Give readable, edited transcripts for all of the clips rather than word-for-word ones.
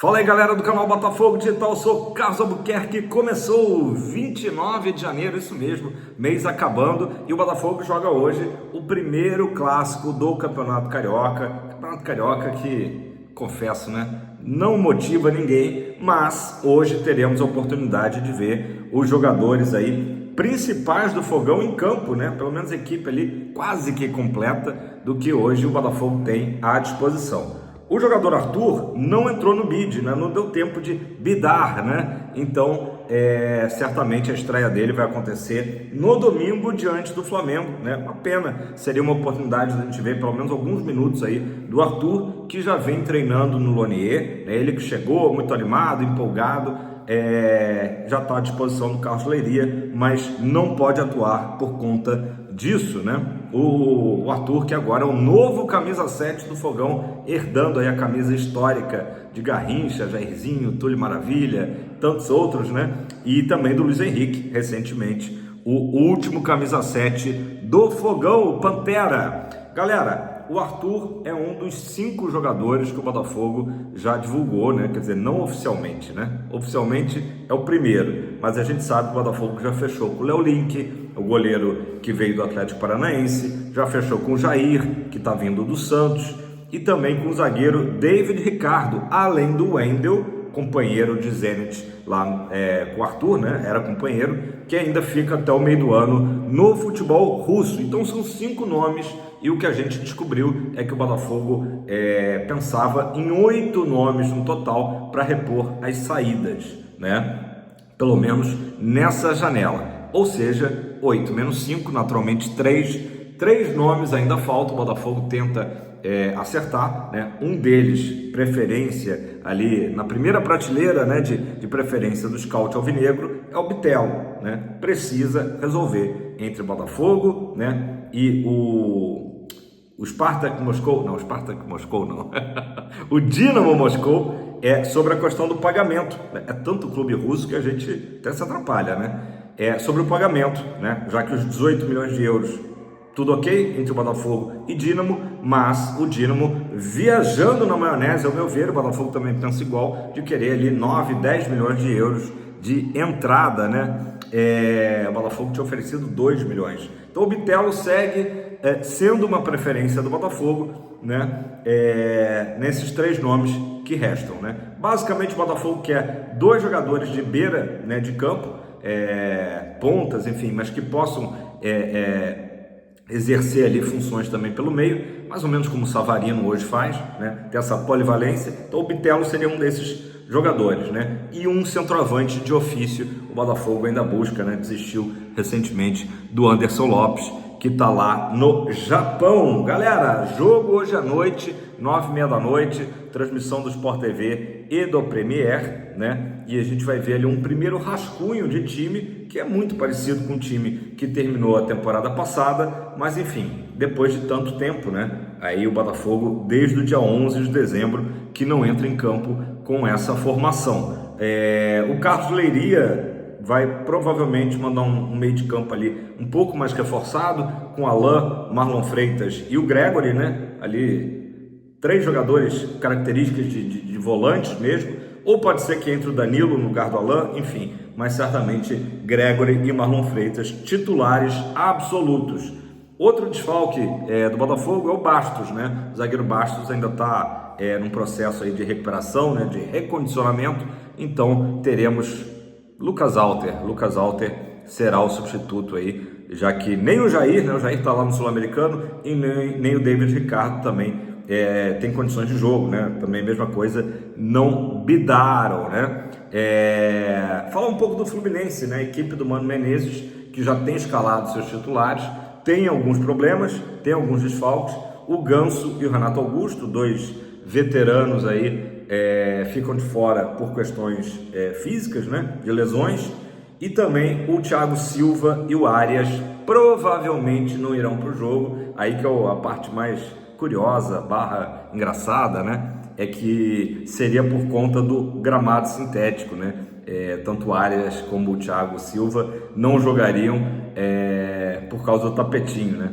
Fala aí, galera do canal Botafogo Digital, eu sou Carlos Albuquerque. Começou 29 de janeiro, isso mesmo, mês acabando, e o Botafogo joga hoje o primeiro clássico do Campeonato Carioca. Campeonato Carioca que, confesso, né, não motiva ninguém, mas hoje teremos a oportunidade de ver os jogadores aí principais do Fogão em campo, né? Pelo menos a equipe ali quase que completa do que hoje o Botafogo tem à disposição. O jogador Arthur não entrou no bid, né? Não deu tempo de bidar, né? Então, certamente a estreia dele vai acontecer no domingo diante do Flamengo, né? Uma pena, seria uma oportunidade de a gente ver pelo menos alguns minutos aí do Arthur, que já vem treinando no Lonier, né? Ele que chegou muito animado, empolgado, já está à disposição do Carlos Leiria, mas não pode atuar por conta disso, né? O Arthur, que agora é o novo camisa 7 do Fogão, herdando aí a camisa histórica de Garrincha, Jairzinho, Túlio Maravilha, tantos outros, né? E também do Luiz Henrique, recentemente, o último camisa 7 do Fogão, o Pantera. Galera, o Arthur é um dos 5 jogadores que o Botafogo já divulgou, né? Quer dizer, não oficialmente, né? Oficialmente é o primeiro, mas a gente sabe que o Botafogo já fechou com o Léo Link, o goleiro que veio do Atlético Paranaense, já fechou com o Jair, que está vindo do Santos, e também com o zagueiro David Ricardo, além do Wendel, companheiro de Zenit lá com o Arthur, né? Era companheiro, que ainda fica até o meio do ano no futebol russo. Então são 5 nomes, e o que a gente descobriu é que o Botafogo pensava em 8 nomes no total para repor as saídas, né? Pelo menos nessa janela. Ou seja, 8 menos 5, naturalmente 3 nomes ainda faltam. O Botafogo tenta acertar, né? Um deles, preferência ali na primeira prateleira, né, de preferência do scout alvinegro, é o Bitelo, né? Precisa resolver entre o Botafogo, né, e o Spartak Moscou, não, o Spartak Moscou não, o Dinamo Moscou, sobre a questão do pagamento. É tanto clube russo que a gente até se atrapalha, né? Sobre o pagamento, né? Já que os 18 milhões de euros, tudo ok entre o Botafogo e Dinamo, mas o Dinamo viajando na maionese, ao meu ver, o Botafogo também pensa igual, de querer ali 9, 10 milhões de euros de entrada, né? O Botafogo tinha oferecido 2 milhões. Então o Bitelo segue sendo uma preferência do Botafogo, né? Nesses 3 nomes que restam, né? Basicamente o Botafogo quer 2 jogadores de beira, né, de campo, pontas, enfim, mas que possam exercer ali funções também pelo meio, mais ou menos como o Savarino hoje faz, né? Tem essa polivalência. Então o Bitelo seria um desses jogadores, né? E um centroavante de ofício. O Botafogo ainda busca, né? Desistiu recentemente do Anderson Lopes, que está lá no Japão. Galera, jogo hoje à noite, 9h30 da noite, transmissão do Sport TV e do Premier, né? E a gente vai ver ali um primeiro rascunho de time que é muito parecido com o time que terminou a temporada passada, mas enfim, depois de tanto tempo, né? Aí o Botafogo, desde o dia 11 de dezembro, que não entra em campo com essa formação. O Carlos Leiria vai provavelmente mandar um meio de campo ali um pouco mais reforçado, com Alain, Marlon Freitas e o Gregory, né? Ali 3 jogadores características de volantes mesmo, ou pode ser que entre o Danilo no lugar do Alain, enfim, mas certamente Gregory e Marlon Freitas titulares absolutos. Outro desfalque do Botafogo é o Bastos, né? O zagueiro Bastos ainda está num processo aí de recuperação, né? De recondicionamento, então teremos Lucas Alter. Lucas Alter será o substituto aí, já que nem o Jair, né? O Jair está lá no Sul-Americano, e nem o David Ricardo também tem condições de jogo, né? Também mesma coisa, não bidaram, né? Falar um pouco do Fluminense, né? A equipe do Mano Menezes, que já tem escalado seus titulares, tem alguns problemas, tem alguns desfalques. O Ganso e o Renato Augusto, 2 veteranos aí, ficam de fora por questões físicas, né? De lesões. E também o Thiago Silva e o Arias provavelmente não irão para o jogo. Aí que é a parte mais curiosa, engraçada, né? É que seria por conta do gramado sintético, né? Tanto o Arias como o Thiago Silva não jogariam por causa do tapetinho, né?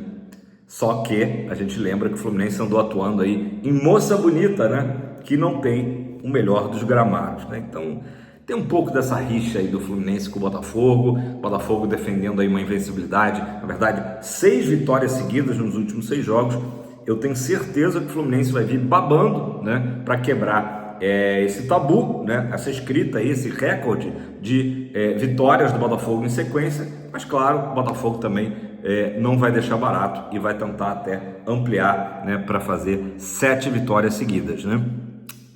Só que a gente lembra que o Fluminense andou atuando aí em Moça Bonita, né? Que não tem o melhor dos gramados, né? Então tem um pouco dessa rixa aí do Fluminense com o Botafogo defendendo aí uma invencibilidade, na verdade 6 vitórias seguidas nos últimos 6 jogos. Eu tenho certeza que o Fluminense vai vir babando, né, para quebrar esse tabu, né, essa escrita aí, esse recorde de vitórias do Botafogo em sequência, mas claro, o Botafogo também não vai deixar barato e vai tentar até ampliar, né, para fazer 7 vitórias seguidas, né?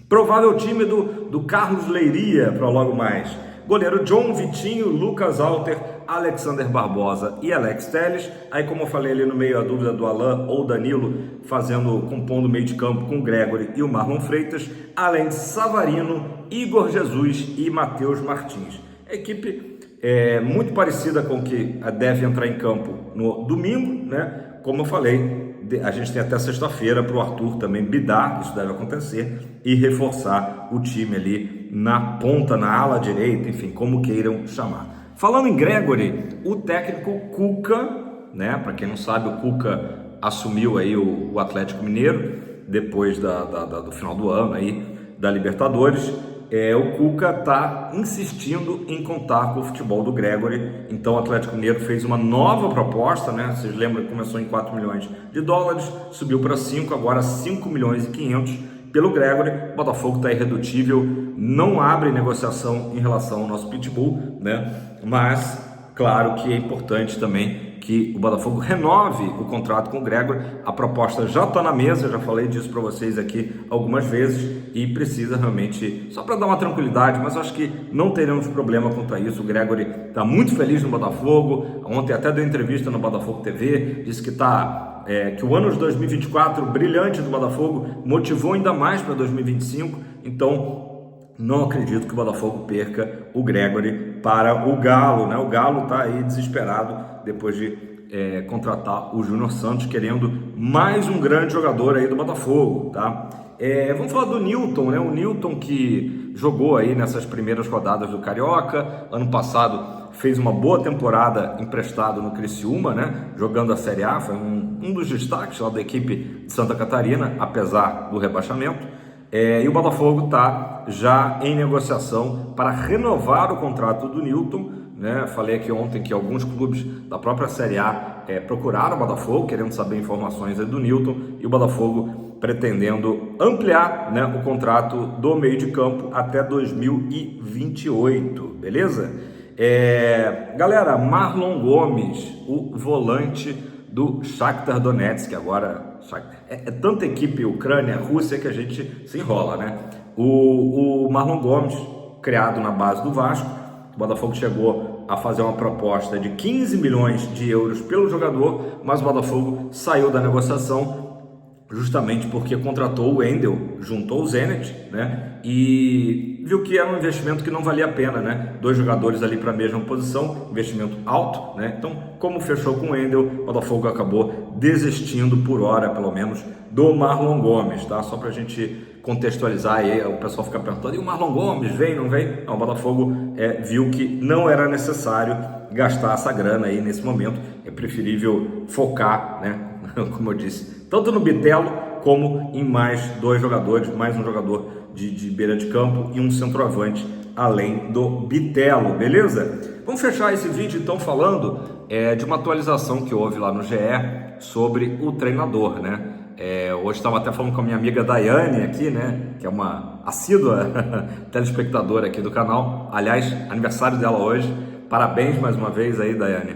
Provável time do Carlos Leiria para logo mais: goleiro John, Vitinho, Lucas Alter, Alexander Barbosa e Alex Telles. Aí, como eu falei ali no meio, a dúvida do Alan ou Danilo, compondo o meio de campo com o Gregory e o Marlon Freitas, além de Savarino, Igor Jesus e Matheus Martins. A equipe é muito parecida com o que deve entrar em campo no domingo, né? Como eu falei, a gente tem até sexta-feira para o Arthur também bidar, isso deve acontecer, e reforçar o time ali na ponta, na ala direita, enfim, como queiram chamar. Falando em Gregory, o técnico Cuca, né? Para quem não sabe, o Cuca assumiu aí o Atlético Mineiro depois do final do ano aí da Libertadores. O Cuca está insistindo em contar com o futebol do Gregory. Então o Atlético Mineiro fez uma nova proposta, né? Vocês lembram que começou em 4 milhões de dólares, subiu para 5, agora 5 milhões e 500 pelo Gregory. O Botafogo está irredutível, não abre negociação em relação ao nosso pitbull, né? Mas claro que é importante também que o Botafogo renove o contrato com o Gregory. A proposta já está na mesa, já falei disso para vocês aqui algumas vezes, e precisa realmente, só para dar uma tranquilidade, mas acho que não teremos problema quanto a isso. O Gregory está muito feliz no Botafogo, ontem até deu entrevista no Botafogo TV, disse que que o ano de 2024 brilhante do Botafogo motivou ainda mais para 2025, então não acredito que o Botafogo perca o Gregory para o Galo, né? O Galo está aí desesperado depois de contratar o Júnior Santos, querendo mais um grande jogador aí do Botafogo, tá? Vamos falar do Newton, né? O Newton que jogou aí nessas primeiras rodadas do Carioca, ano passado fez uma boa temporada emprestado no Criciúma, né? Jogando a Série A, foi um dos destaques lá da equipe de Santa Catarina, apesar do rebaixamento. E o Botafogo está já em negociação para renovar o contrato do Newton, né? Falei aqui ontem que alguns clubes da própria Série A procuraram o Botafogo, querendo saber informações do Newton, e o Botafogo pretendendo ampliar, né, o contrato do meio de campo até 2028, beleza? Galera, Marlon Gomes, o volante do Shakhtar Donetsk, agora é tanta equipe Ucrânia, Rússia, que a gente se enrola, né? O Marlon Gomes, criado na base do Vasco, o Botafogo chegou a fazer uma proposta de 15 milhões de euros pelo jogador, mas o Botafogo saiu da negociação justamente porque contratou o Wendel, juntou o Zenit, né? E viu que era um investimento que não valia a pena, né? 2 jogadores ali para a mesma posição, investimento alto, né? Então, como fechou com o Wendel, o Botafogo acabou desistindo por hora, pelo menos, do Marlon Gomes, tá? Só para a gente contextualizar aí, o pessoal fica perguntando: e o Marlon Gomes vem, não vem? Não, o Botafogo viu que não era necessário gastar essa grana aí nesse momento, é preferível focar, né? Como eu disse, tanto no Bitelo como em mais 2 jogadores, mais um jogador de beira de campo e um centroavante além do Bitelo, beleza? Vamos fechar esse vídeo então falando de uma atualização que houve lá no GE sobre o treinador, né? Hoje estava até falando com a minha amiga Daiane aqui, né? Que é uma assídua telespectadora aqui do canal. Aliás, aniversário dela hoje. Parabéns mais uma vez aí, Daiane,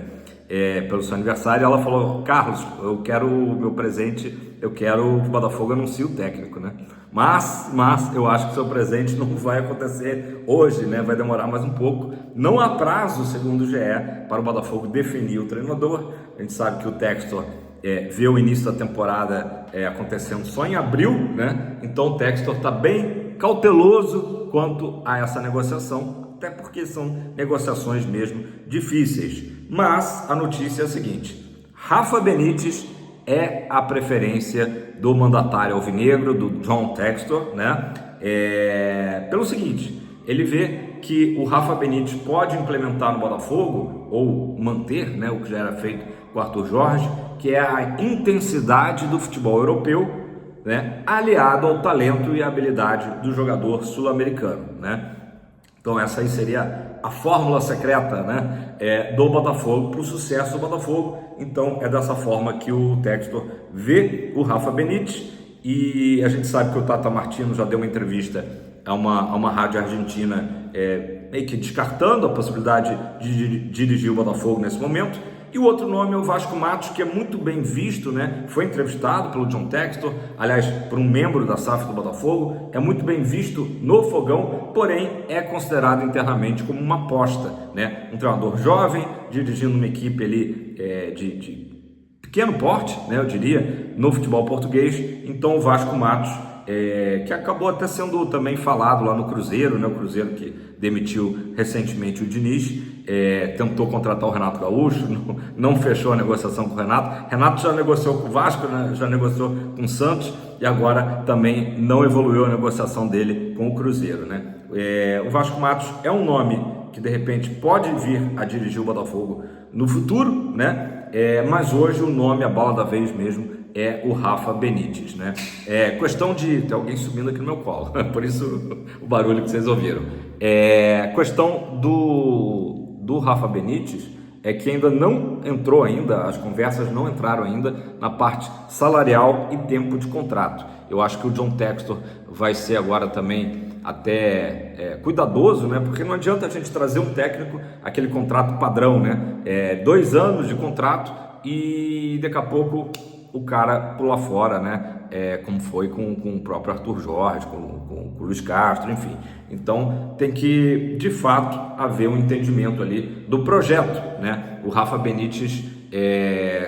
pelo seu aniversário. Ela falou: Carlos, eu quero o meu presente, eu quero que o Botafogo anuncie o técnico, né? Mas eu acho que o seu presente não vai acontecer hoje, né? Vai demorar mais um pouco. Não há prazo, segundo o GE, para o Botafogo definir o treinador. A gente sabe que o Textor vê o início da temporada acontecendo só em abril, né? Então o Textor está bem cauteloso quanto a essa negociação, até porque são negociações mesmo difíceis. Mas a notícia é a seguinte: Rafa Benítez é a preferência do mandatário alvinegro, do John Textor, né? Pelo seguinte, ele vê que o Rafa Benítez pode implementar no Botafogo, ou manter, né, o que já era feito com o Arthur Jorge, que é a intensidade do futebol europeu né, aliado ao talento e habilidade do jogador sul-americano, né? Então essa aí seria a fórmula secreta, né, do Botafogo para o sucesso do Botafogo. Então é dessa forma que o Textor vê o Rafa Benítez, e a gente sabe que o Tata Martino já deu uma entrevista a uma rádio argentina, meio que descartando a possibilidade de dirigir o Botafogo nesse momento. E o outro nome é o Vasco Matos, que é muito bem visto, né? Foi entrevistado pelo John Textor, aliás, por um membro da SAF do Botafogo, é muito bem visto no Fogão, porém é considerado internamente como uma aposta, né? Um treinador jovem, dirigindo uma equipe ali de pequeno porte, né? Eu diria, no futebol português. Então o Vasco Matos, que acabou até sendo também falado lá no Cruzeiro, né? O Cruzeiro que demitiu recentemente o Diniz, tentou contratar o Renato Gaúcho, não fechou a negociação com o Renato. Renato já negociou com o Vasco, né? Já negociou com o Santos, e agora também não evoluiu a negociação dele com o Cruzeiro, né? O Vasco Matos é um nome que de repente pode vir a dirigir o Botafogo no futuro, né? Mas hoje o nome, a bola da vez mesmo, é o Rafa Benítez, né? Questão de... Tem alguém subindo aqui no meu colo, por isso o barulho que vocês ouviram. Questão do Rafa Benítez é que ainda não entrou ainda, as conversas não entraram ainda na parte salarial e tempo de contrato. Eu acho que o John Textor vai ser agora também até cuidadoso, né? Porque não adianta a gente trazer um técnico, aquele contrato padrão, né? 2 anos de contrato e daqui a pouco o cara pula fora, né? Como foi com o próprio Arthur Jorge, com o Luiz Castro, enfim. Então tem que, de fato, haver um entendimento ali do projeto, né? O Rafa Benítez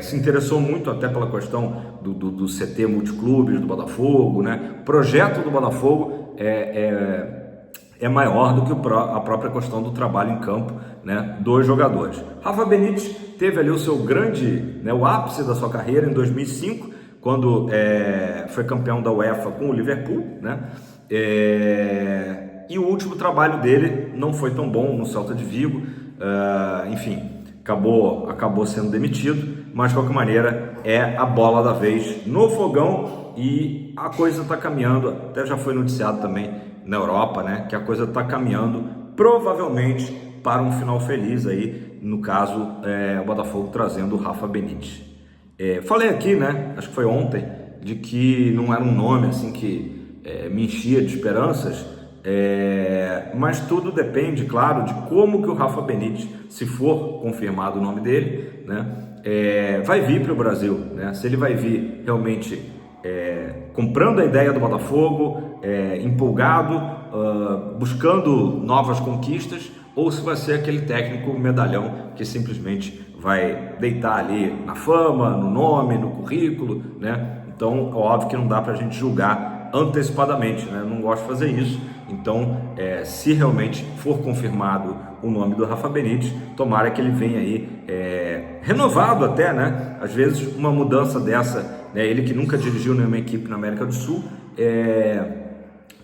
se interessou muito até pela questão do CT multiclubes do Botafogo, né? O projeto do Botafogo é maior do que a própria questão do trabalho em campo, né, dos jogadores. Rafa Benítez teve ali o seu grande, né, o ápice da sua carreira em 2005, quando foi campeão da UEFA com o Liverpool, né? E o último trabalho dele não foi tão bom no Celta de Vigo, enfim, acabou sendo demitido, mas de qualquer maneira é a bola da vez no Fogão, e a coisa está caminhando, até já foi noticiado também na Europa, né, que a coisa está caminhando provavelmente para um final feliz aí, no caso o Botafogo trazendo o Rafa Benítez. Falei aqui, né, acho que foi ontem, de que não era um nome assim que me enchia de esperanças, mas tudo depende, claro, de como que o Rafa Benítez, se for confirmado o nome dele, né, vai vir para o Brasil, né? Se ele vai vir realmente comprando a ideia do Botafogo, empolgado, buscando novas conquistas, ou se vai ser aquele técnico medalhão que simplesmente vai deitar ali na fama, no nome, no currículo, né? Então, óbvio que não dá para a gente julgar antecipadamente, né? Eu não gosto de fazer isso. Então, se realmente for confirmado o nome do Rafa Benítez, tomara que ele venha aí renovado até, né? Às vezes uma mudança dessa, né? Ele que nunca dirigiu nenhuma equipe na América do Sul,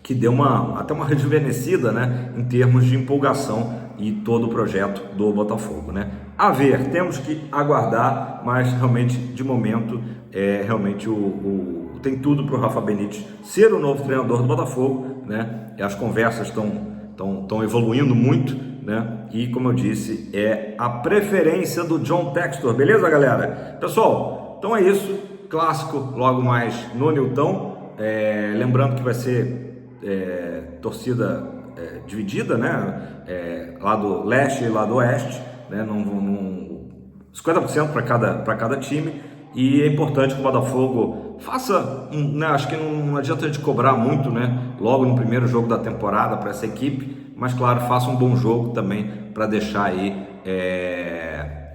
que deu até uma rejuvenescida, né? Em termos de empolgação e todo o projeto do Botafogo, né? A ver, temos que aguardar, mas realmente de momento realmente tem tudo para o Rafa Benítez ser o novo treinador do Botafogo, né? E as conversas estão evoluindo muito, né? E como eu disse, é a preferência do John Textor, beleza, galera? Pessoal, então é isso, clássico logo mais no Newton, lembrando que vai ser torcida dividida, né? Lado leste e lado oeste, né? 50% para cada time, e é importante que o Botafogo faça, né? Acho que não adianta a gente cobrar muito, né? Logo no primeiro jogo da temporada para essa equipe, mas claro, faça um bom jogo também para deixar aí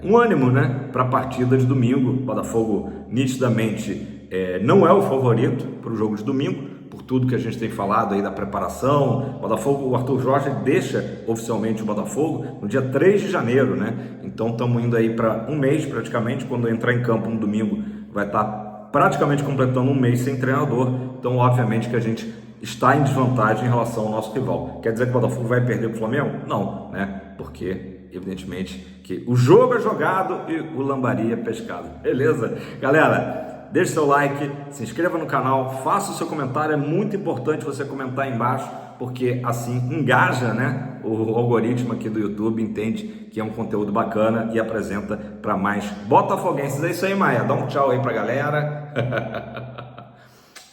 um ânimo, né? Para a partida de domingo. O Botafogo nitidamente não é o favorito para o jogo de domingo, por tudo que a gente tem falado aí da preparação. O Arthur Jorge deixa oficialmente o Botafogo no dia 3 de janeiro, né? Então estamos indo aí para um mês praticamente. Quando entrar em campo no domingo vai estar praticamente completando um mês sem treinador. Então obviamente que a gente está em desvantagem em relação ao nosso rival. Quer dizer que o Botafogo vai perder para o Flamengo? Não, né? Porque evidentemente que o jogo é jogado e o lambari é pescado. Beleza? Galera, deixe seu like, se inscreva no canal, faça o seu comentário, é muito importante você comentar aí embaixo, porque assim engaja, né? O algoritmo aqui do YouTube entende que é um conteúdo bacana e apresenta para mais botafoguenses. É isso aí, Maia, dá um tchau aí pra galera.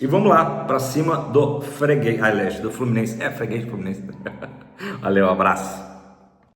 E vamos lá, para cima do freguês, aliás, do Fluminense. É freguês Fluminense. Valeu, abraço.